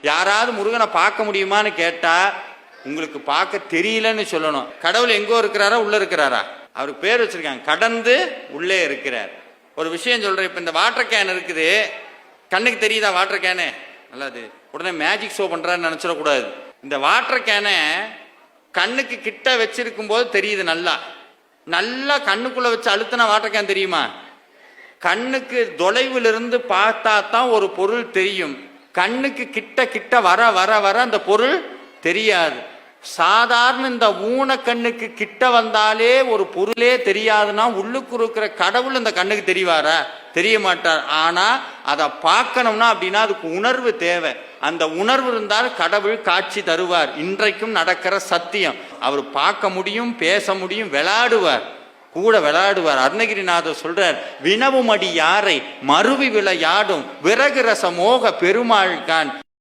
யாராவது முருகனை பார்க்க முடியுமான்னு கேட்டா உங்களுக்கு பார்க்க தெரியலன்னு சொல்லணும். கடவுள் எங்கோ இருக்கிறாரா, உள்ள இருக்கிறாரா? அவருக்கு பேர் வச்சிருக்காங்க, கடந்து உள்ளே இருக்கிறார். ஒரு விஷயம் சொல்றேன். இப்ப இந்த வாட்டர் கேன் இருக்குது, கண்ணுக்கு தெரியுதா வாட்டர் கேனு? நல்லது. உடனே மேஜிக் ஷோ பண்றான்னு நினைச்சிடக்கூடாது. இந்த வாட்டர் கேனை கண்ணுக்கு கிட்ட வச்சிருக்கும் போது தெரியுது. நல்லா நல்லா கண்ணுக்குள்ள வச்சு அழுத்தினா வாட்டர் கேன் தெரியுமா? கண்ணுக்கு தொலைவிலிருந்து பார்த்தா தான் ஒரு பொருள் தெரியும். கண்ணுக்கு கிட்ட கிட்ட வர வர வர அந்த பொருள் தெரியாது. சாதாரண இந்த ஊனக்கண்ணுக்கு கிட்ட வந்தாலே ஒரு பொருளே தெரியாதுன்னா உள்ளுக்கு இருக்கிற கடவுள் இந்த கண்ணுக்கு தெரிவாரா? தெரிய மாட்டார். ஆனா அதை பார்க்கணும்னா அப்படின்னா அதுக்கு உணர்வு தேவை. அந்த உணர்வு இருந்தால் கடவுள் காட்சி தருவார். இன்றைக்கும் நடக்கிற சத்தியம். அவர் பார்க்க முடியும், பேச முடியும், விளையாடுவார், கூட விளையாடுவார். அருணகிரிநாதர் சொல்றார், வினவுமடி யாரை மறுவி விளையாடும் விறகு ரச மோக பெருமாள் கான்.